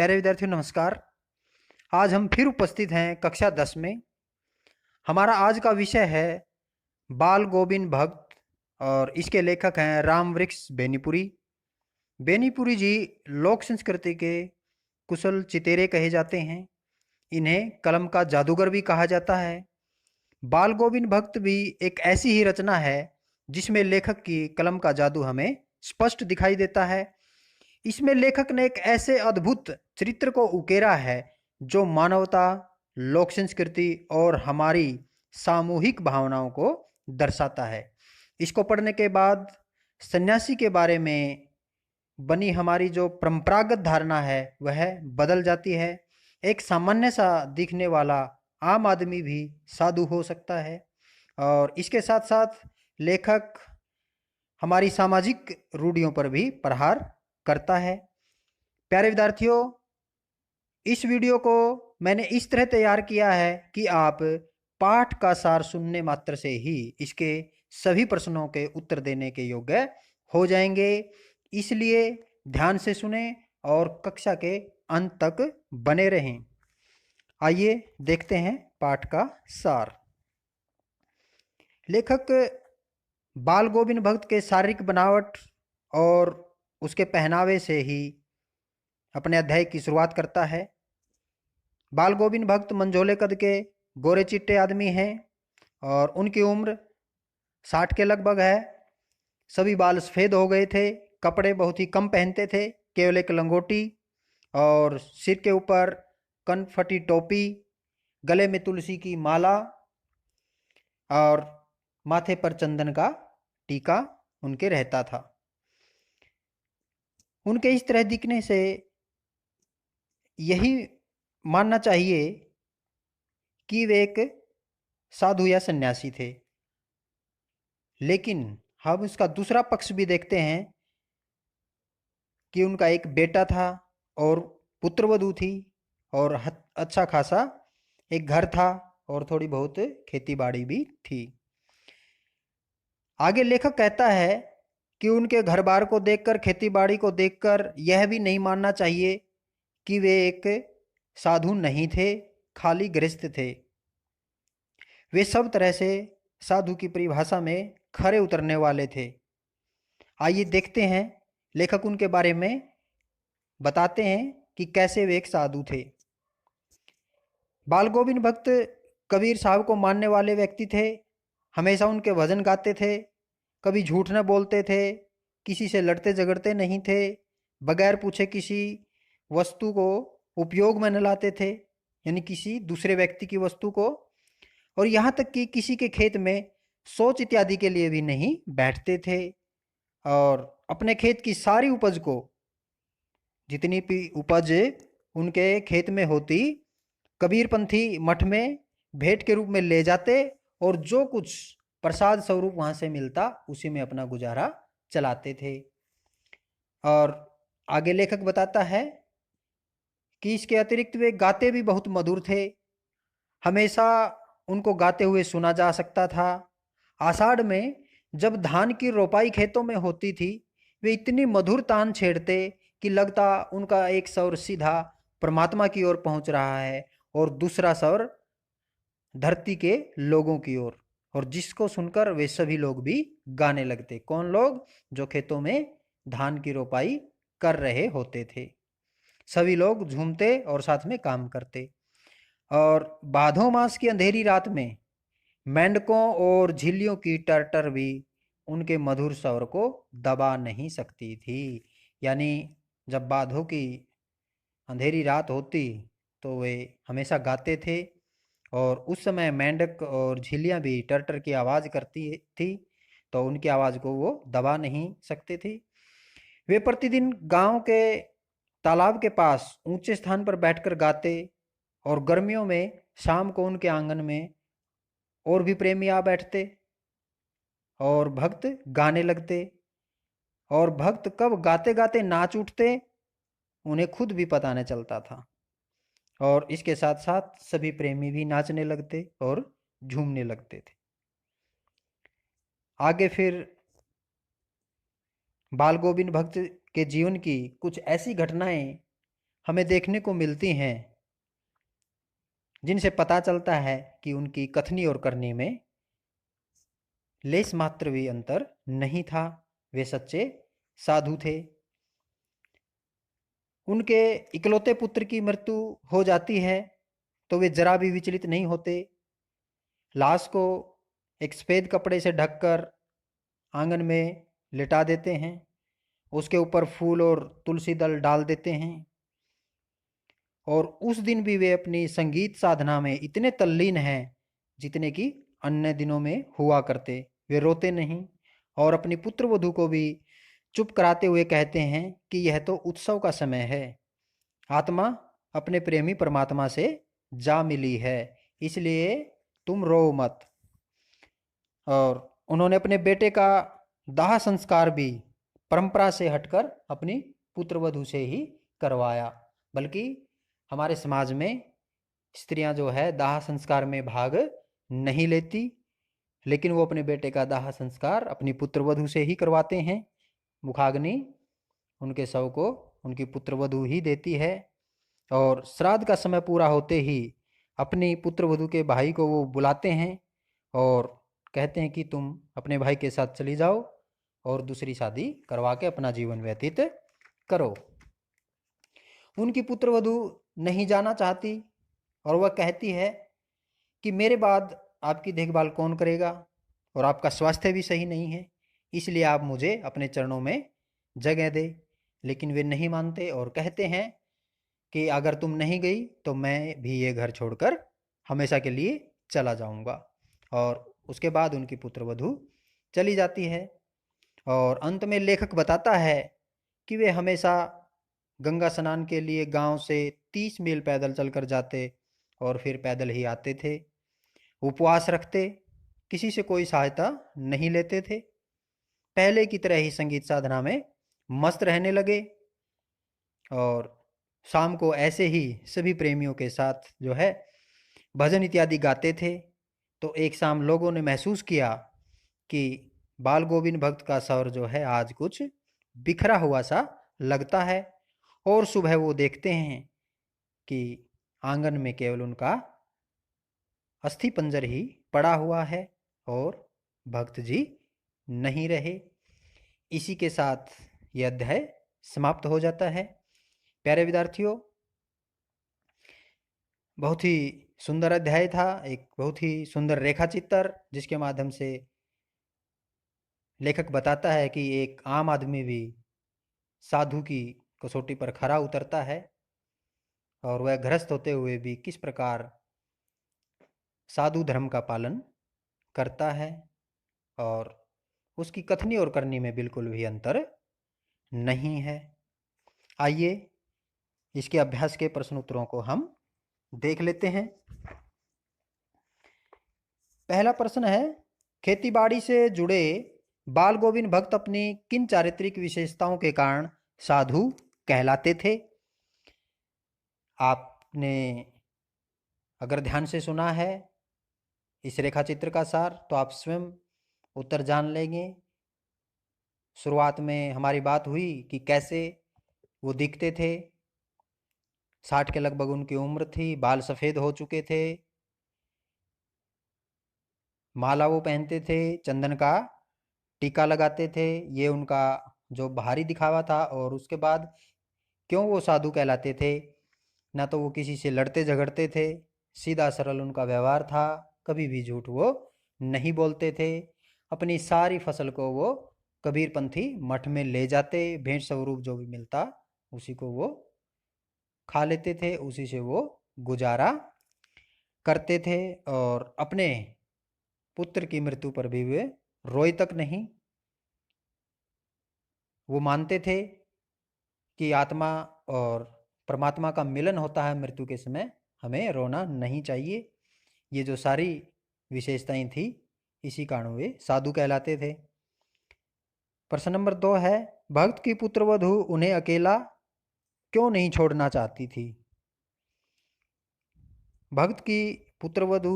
प्यारे विद्यार्थियों नमस्कार। आज हम फिर उपस्थित हैं कक्षा 10 में। हमारा आज का विषय है बाल गोविंद भक्त और इसके लेखक हैं रामवृक्ष बेनीपुरी। बेनीपुरी जी लोक संस्कृति के कुशल चितेरे कहे जाते हैं। इन्हें कलम का जादूगर भी कहा जाता है। बाल गोविंद भक्त भी एक ऐसी ही रचना है जिसमें लेखक की कलम का जादू हमें स्पष्ट दिखाई देता है। इसमें लेखक ने एक ऐसे अद्भुत चरित्र को उकेरा है जो मानवता, लोक संस्कृति और हमारी सामूहिक भावनाओं को दर्शाता है। इसको पढ़ने के बाद सन्यासी के बारे में बनी हमारी जो परंपरागत धारणा है वह बदल जाती है। एक सामान्य सा दिखने वाला आम आदमी भी साधु हो सकता है। और इसके साथ साथ लेखक हमारी सामाजिक रूढ़ियों पर भी प्रहार करता है। प्यारे विद्यार्थियों, इस वीडियो को मैंने इस तरह तैयार किया है कि आप पाठ का सार सुनने मात्र से ही इसके सभी प्रश्नों के उत्तर देने के योग्य हो जाएंगे। इसलिए ध्यान से सुने और कक्षा के अंत तक बने रहें। आइए देखते हैं पाठ का सार। लेखक बाल गोविंद भक्त के शारीरिक बनावट और उसके पहनावे से ही अपने अध्याय की शुरुआत करता है। बाल गोविंद भक्त मंझोले कद के गोरे चिट्टे आदमी हैं और उनकी उम्र 60 के लगभग है। सभी बाल सफ़ेद हो गए थे। कपड़े बहुत ही कम पहनते थे, केवल एक लंगोटी और सिर के ऊपर कनफटी टोपी, गले में तुलसी की माला और माथे पर चंदन का टीका उनके रहता था। उनके इस तरह दिखने से यही मानना चाहिए कि वे एक साधु या सन्यासी थे। लेकिन हम इसका दूसरा पक्ष भी देखते हैं कि उनका एक बेटा था और पुत्रवधू थी और अच्छा खासा एक घर था और थोड़ी बहुत खेती बाड़ी भी थी। आगे लेखक कहता है कि उनके घर बार को देखकर, खेती बाड़ी को देखकर यह भी नहीं मानना चाहिए कि वे एक साधु नहीं थे, खाली गृहस्थ थे। वे सब तरह से साधु की परिभाषा में खरे उतरने वाले थे। आइए देखते हैं लेखक उनके बारे में बताते हैं कि कैसे वे एक साधु थे। बाल गोविंद भक्त कबीर साहब को मानने वाले व्यक्ति थे। हमेशा उनके भजन गाते थे, कभी झूठ न बोलते थे, किसी से लड़ते झगड़ते नहीं थे, बगैर पूछे किसी वस्तु को उपयोग में न लाते थे, यानी किसी दूसरे व्यक्ति की वस्तु को। और यहाँ तक कि किसी के खेत में शौच इत्यादि के लिए भी नहीं बैठते थे। और अपने खेत की सारी उपज को, जितनी भी उपज उनके खेत में होती, कबीरपंथी मठ में भेंट के रूप में ले जाते और जो कुछ प्रसाद स्वरूप वहाँ से मिलता उसी में अपना गुजारा चलाते थे। और आगे लेखक बताता है कि इसके अतिरिक्त वे गाते भी बहुत मधुर थे। हमेशा उनको गाते हुए सुना जा सकता था। आषाढ़ में जब धान की रोपाई खेतों में होती थी, वे इतनी मधुर तान छेड़ते कि लगता उनका एक स्वर सीधा परमात्मा की ओर पहुंच रहा है और दूसरा स्वर धरती के लोगों की ओर। और जिसको सुनकर वे सभी लोग भी गाने लगते। कौन लोग? जो खेतों में धान की रोपाई कर रहे होते थे। सभी लोग झूमते और साथ में काम करते। और भादो मास की अंधेरी रात में मेंढकों और झिल्लियों की टरटर भी उनके मधुर स्वर को दबा नहीं सकती थी। यानी जब भादों की अंधेरी रात होती तो वे हमेशा गाते थे और उस समय मेंढक और झिल्लियाँ भी टरटर की आवाज़ करती थी, तो उनकी आवाज़ को वो दबा नहीं सकते थे। वे प्रतिदिन गांव के तालाब के पास ऊंचे स्थान पर बैठकर गाते और गर्मियों में शाम को उनके आंगन में और भी प्रेमी आ बैठते और भक्त गाने लगते। और भक्त कब गाते गाते नाच उठते उन्हें खुद भी पता न चलता था। और इसके साथ साथ सभी प्रेमी भी नाचने लगते और झूमने लगते थे। आगे फिर बाल गोविंद भक्त के जीवन की कुछ ऐसी घटनाएं हमें देखने को मिलती हैं, जिनसे पता चलता है कि उनकी कथनी और करनी में लेस मात्र भी अंतर नहीं था। वे सच्चे साधु थे। उनके इकलौते पुत्र की मृत्यु हो जाती है तो वे जरा भी विचलित नहीं होते। लाश को एक सफेद कपड़े से ढककर आंगन में लिटा देते हैं। उसके ऊपर फूल और तुलसी दल डाल देते हैं। और उस दिन भी वे अपनी संगीत साधना में इतने तल्लीन हैं जितने कि अन्य दिनों में हुआ करते। वे रोते नहीं और अपनी पुत्र वधू को भी चुप कराते हुए कहते हैं कि यह तो उत्सव का समय है। आत्मा अपने प्रेमी परमात्मा से जा मिली है, इसलिए तुम रो मत। और उन्होंने अपने बेटे का दाह संस्कार भी परंपरा से हटकर अपनी पुत्र वधू से ही करवाया। बल्कि हमारे समाज में स्त्रियां जो है दाह संस्कार में भाग नहीं लेती, लेकिन वो अपने बेटे का दाह संस्कार अपनी पुत्र वधू से ही करवाते हैं। मुखाग्नि उनके शव को उनकी पुत्र वधू ही देती है। और श्राद्ध का समय पूरा होते ही अपनी पुत्र वधू के भाई को वो बुलाते हैं और कहते हैं कि तुम अपने भाई के साथ चली जाओ और दूसरी शादी करवा के अपना जीवन व्यतीत करो। उनकी पुत्र वधू नहीं जाना चाहती और वह कहती है कि मेरे बाद आपकी देखभाल कौन करेगा, और आपका स्वास्थ्य भी सही नहीं है, इसलिए आप मुझे अपने चरणों में जगह दे। लेकिन वे नहीं मानते और कहते हैं कि अगर तुम नहीं गई तो मैं भी ये घर छोड़कर हमेशा के लिए चला जाऊंगा। और उसके बाद उनकी पुत्र वधू चली जाती है। और अंत में लेखक बताता है कि वे हमेशा गंगा स्नान के लिए गांव से 30 मील पैदल चलकर जाते और फिर पैदल ही आते थे। उपवास रखते, किसी से कोई सहायता नहीं लेते थे। पहले की तरह ही संगीत साधना में मस्त रहने लगे। और शाम को ऐसे ही सभी प्रेमियों के साथ जो है भजन इत्यादि गाते थे। तो एक शाम लोगों ने महसूस किया कि बाल गोविंद भक्त का स्वर जो है आज कुछ बिखरा हुआ सा लगता है। और सुबह वो देखते हैं कि आंगन में केवल उनका अस्थि पंजर ही पड़ा हुआ है और भक्त जी नहीं रहे। इसी के साथ यह अध्याय समाप्त हो जाता है। प्यारे विद्यार्थियों, बहुत ही सुंदर अध्याय था, एक बहुत ही सुंदर रेखा चित्र जिसके माध्यम से लेखक बताता है कि एक आम आदमी भी साधु की कसौटी पर खरा उतरता है और वह गृहस्थ होते हुए भी किस प्रकार साधु धर्म का पालन करता है। और उसकी कथनी और करनी में बिल्कुल भी अंतर नहीं है। आइए इसके अभ्यास के प्रश्न उत्तरों को हम देख लेते हैं। पहला प्रश्न है, खेतीबाड़ी से जुड़े बाल गोविंद भक्त अपनी किन चारित्रिक विशेषताओं के कारण साधु कहलाते थे? आपने अगर ध्यान से सुना है इस रेखा चित्र का सार तो आप स्वयं उत्तर जान लेंगे। शुरुआत में हमारी बात हुई कि कैसे वो दिखते थे। 60 के लगभग उनकी उम्र थी, बाल सफ़ेद हो चुके थे, माला वो पहनते थे, चंदन का टीका लगाते थे। ये उनका जो बाहरी दिखावा था। और उसके बाद क्यों वो साधु कहलाते थे? ना तो वो किसी से लड़ते झगड़ते थे, सीधा सरल उनका व्यवहार था, कभी भी झूठ वो नहीं बोलते थे। अपनी सारी फसल को वो कबीरपंथी मठ में ले जाते, भेंट स्वरूप जो भी मिलता उसी को वो खा लेते थे, उसी से वो गुजारा करते थे। और अपने पुत्र की मृत्यु पर भी वे रोए तक नहीं। वो मानते थे कि आत्मा और परमात्मा का मिलन होता है मृत्यु के समय, हमें रोना नहीं चाहिए। ये जो सारी विशेषताएं थी, इसी कारण वे साधु कहलाते थे। प्रश्न नंबर 2 है, भक्त की पुत्रवधू उन्हें अकेला क्यों नहीं छोड़ना चाहती थी? भक्त की पुत्रवधू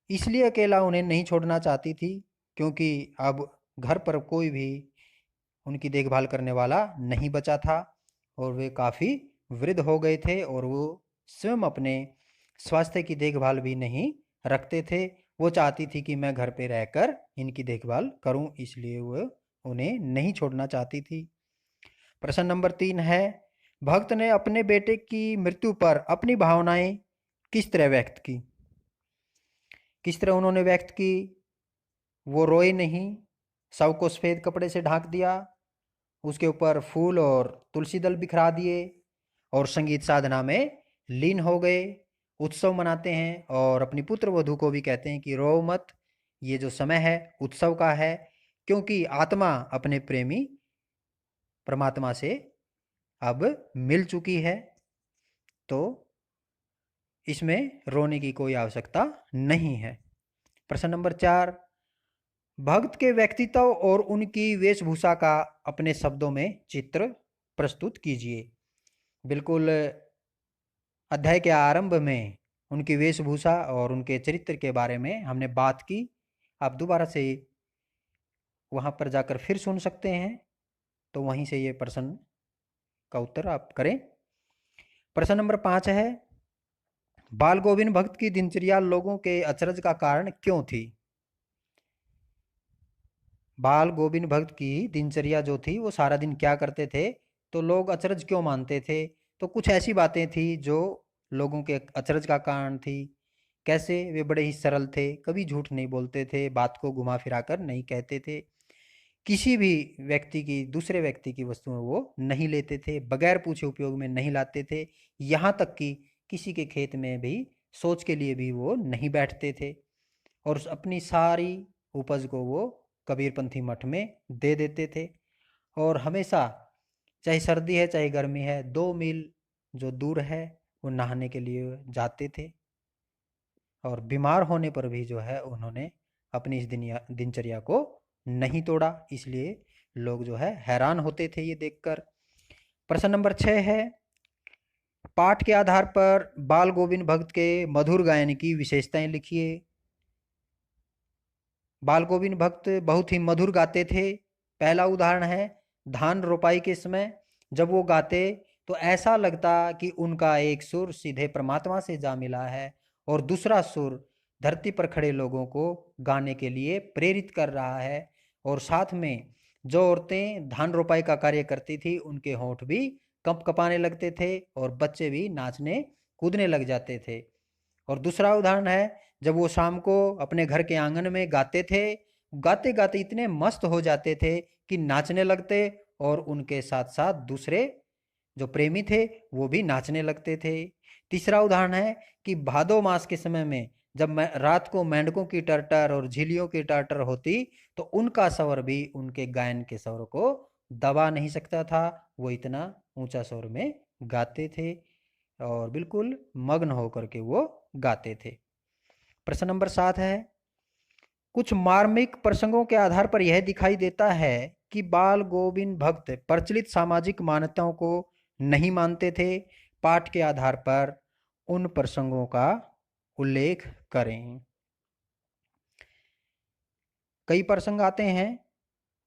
इसलिए अकेला उन्हें नहीं छोड़ना चाहती थी क्योंकि अब घर पर कोई भी उनकी देखभाल करने वाला नहीं बचा था और वे काफ़ी वृद्ध हो गए थे और वो स्वयं अपने स्वास्थ्य की देखभाल भी नहीं रखते थे। वो चाहती थी कि मैं घर पे रहकर इनकी देखभाल करूं, इसलिए वो उन्हें नहीं छोड़ना चाहती थी। प्रश्न नंबर 3 है, भक्त ने अपने बेटे की मृत्यु पर अपनी भावनाएं किस तरह व्यक्त की? किस तरह उन्होंने व्यक्त की? वो रोए नहीं, शव को सफेद कपड़े से ढांक दिया, उसके ऊपर फूल और तुलसी दल बिखरा दिए और संगीत साधना में लीन हो गए। उत्सव मनाते हैं और अपनी पुत्र वधू को भी कहते हैं कि रो मत, ये जो समय है उत्सव का है, क्योंकि आत्मा अपने प्रेमी परमात्मा से अब मिल चुकी है। तो इसमें रोने की कोई आवश्यकता नहीं है। प्रश्न नंबर 4, भक्त के व्यक्तित्व और उनकी वेशभूषा का अपने शब्दों में चित्र प्रस्तुत कीजिए। बिल्कुल अध्याय के आरंभ में उनकी वेशभूषा और उनके चरित्र के बारे में हमने बात की। आप दोबारा से वहां पर जाकर फिर सुन सकते हैं, तो वहीं से ये प्रश्न का उत्तर आप करें। प्रश्न नंबर 5 है, बाल गोविंद भक्त की दिनचर्या लोगों के अचरज का कारण क्यों थी? बाल गोविंद भक्त की दिनचर्या जो थी वो सारा दिन क्या करते थे, तो लोग अचरज क्यों मानते थे? तो कुछ ऐसी बातें थी जो लोगों के अचरज का कारण थी। कैसे? वे बड़े ही सरल थे, कभी झूठ नहीं बोलते थे, बात को घुमा फिरा कर नहीं कहते थे, किसी भी व्यक्ति की दूसरे व्यक्ति की वस्तुएं वो नहीं लेते थे, बगैर पूछे उपयोग में नहीं लाते थे, यहाँ तक कि किसी के खेत में भी सोच के लिए भी वो नहीं बैठते थे और अपनी सारी उपज को वो कबीरपंथी मठ में दे देते थे। और हमेशा, चाहे सर्दी है चाहे गर्मी है, 2 मील जो दूर है वो नहाने के लिए जाते थे और बीमार होने पर भी जो है उन्होंने अपनी इस दिनचर्या को नहीं तोड़ा। इसलिए लोग जो है हैरान होते थे ये देखकर। प्रश्न नंबर 6 है, पाठ के आधार पर बाल गोविंद भक्त के मधुर गायन की विशेषताएं लिखिए। बाल गोविंद भक्त बहुत ही मधुर गाते थे। पहला उदाहरण है, धान रोपाई के समय जब वो गाते तो ऐसा लगता कि उनका एक सुर सीधे परमात्मा से जा मिला है और दूसरा सुर धरती पर खड़े लोगों को गाने के लिए प्रेरित कर रहा है। और साथ में जो औरतें धान रोपाई का कार्य करती थी उनके होंठ भी कंप कपाने लगते थे और बच्चे भी नाचने कूदने लग जाते थे। और दूसरा उदाहरण है, जब वो शाम को अपने घर के आंगन में गाते थे, गाते गाते इतने मस्त हो जाते थे कि नाचने लगते और उनके साथ साथ दूसरे जो प्रेमी थे वो भी नाचने लगते थे। तीसरा उदाहरण है कि भादो मास के समय में जब मैं रात को मेंढकों की टर्टर और झिलियों की टर्टर होती तो उनका स्वर भी उनके गायन के स्वर को दबा नहीं सकता था, वो इतना ऊंचा स्वर में गाते थे और बिल्कुल मग्न होकर के वो गाते थे। प्रश्न नंबर 7 है, कुछ मार्मिक प्रसंगों के आधार पर यह दिखाई देता है कि बाल गोविंद भक्त प्रचलित सामाजिक मान्यताओं को नहीं मानते थे। पाठ के आधार पर उन प्रसंगों का उल्लेख करें। कई प्रसंग आते हैं।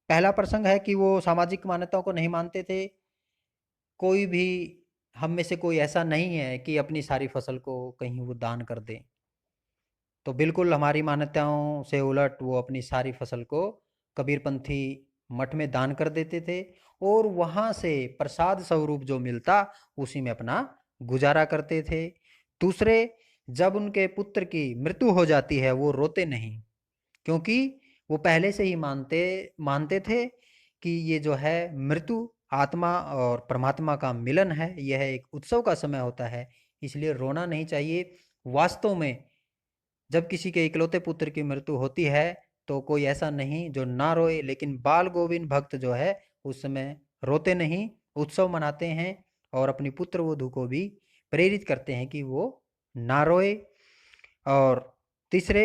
पहला प्रसंग है कि वो सामाजिक मान्यताओं को नहीं मानते थे। कोई भी हम में से कोई ऐसा नहीं है कि अपनी सारी फसल को कहीं वो दान कर दे। तो बिल्कुल हमारी मान्यताओं से उलट वो अपनी सारी फसल को कबीरपंथी मठ में दान कर देते थे और वहाँ से प्रसाद स्वरूप जो मिलता उसी में अपना गुजारा करते थे। दूसरे, जब उनके पुत्र की मृत्यु हो जाती है वो रोते नहीं, क्योंकि वो पहले से ही मानते मानते थे कि ये जो है मृत्यु आत्मा और परमात्मा का मिलन है, यह एक उत्सव का समय होता है, इसलिए रोना नहीं चाहिए। वास्तव में जब किसी के इकलौते पुत्र की मृत्यु होती है तो कोई ऐसा नहीं जो ना रोए, लेकिन बाल गोविंद भक्त जो है उस समय रोते नहीं, उत्सव मनाते हैं और अपनी पुत्र वधू को भी प्रेरित करते हैं कि वो ना रोए। और तीसरे,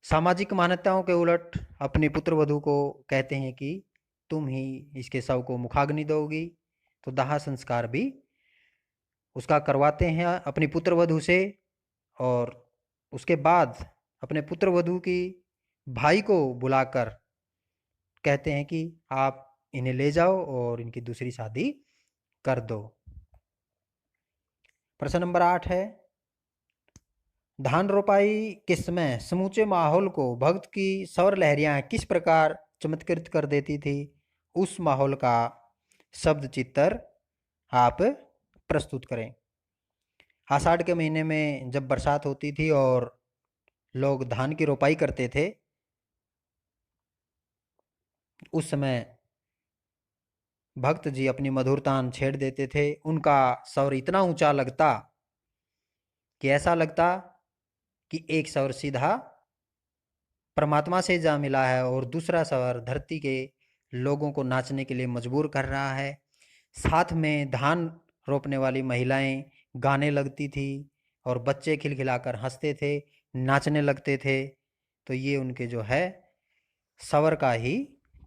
सामाजिक मान्यताओं के उलट अपनी पुत्र वधू को कहते हैं कि तुम ही इसके शव को मुखाग्नि दोगी, तो दाह संस्कार भी उसका करवाते हैं अपनी पुत्र वधू से। और उसके बाद अपने पुत्र वधू की भाई को बुलाकर कहते हैं कि आप इन्हें ले जाओ और इनकी दूसरी शादी कर दो। प्रश्न नंबर 8 है, धान रोपाई के समय समूचे माहौल को भक्त की स्वर लहरियां किस प्रकार चमत्कृत कर देती थी? उस माहौल का शब्द चित्र आप प्रस्तुत करें। आषाढ़ के महीने में जब बरसात होती थी और लोग धान की रोपाई करते थे, उस समय भक्त जी अपनी मधुर तान छेड़ देते थे। उनका स्वर इतना ऊंचा लगता कि ऐसा लगता कि एक स्वर सीधा परमात्मा से जा मिला है और दूसरा स्वर धरती के लोगों को नाचने के लिए मजबूर कर रहा है। साथ में धान रोपने वाली महिलाएं गाने लगती थी और बच्चे खिलखिलाकर हंसते थे, नाचने लगते थे। तो ये उनके जो है स्वर का ही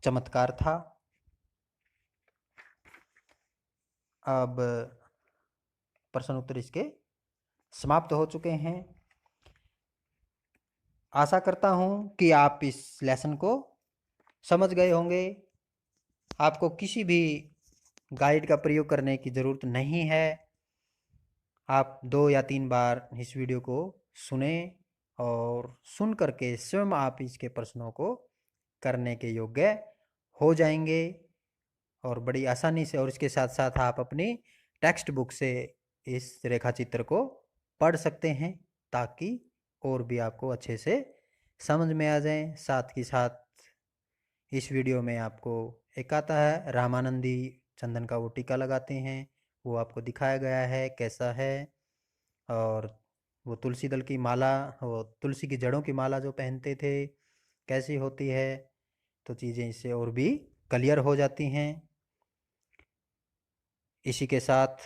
चमत्कार था। अब प्रश्न उत्तर इसके समाप्त हो चुके हैं। आशा करता हूं कि आप इस लेसन को समझ गए होंगे। आपको किसी भी गाइड का प्रयोग करने की ज़रूरत नहीं है। आप 2 या 3 बार इस वीडियो को सुने और सुन करके स्वयं आप इसके प्रश्नों को करने के योग्य हो जाएंगे और बड़ी आसानी से, और इसके साथ साथ आप अपनी टेक्स्ट बुक से इस रेखा चित्र को पढ़ सकते हैं ताकि और भी आपको अच्छे से समझ में आ जाए। साथ ही साथ इस वीडियो में आपको एक आता है रामानंदी चंदन का वो टीका लगाते हैं, वो आपको दिखाया गया है कैसा है। और वो तुलसी दल की माला, वो तुलसी की जड़ों की माला जो पहनते थे कैसी होती है, तो चीज़ें इससे और भी क्लियर हो जाती हैं। इसी के साथ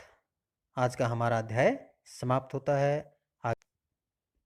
आज का हमारा अध्याय समाप्त होता है।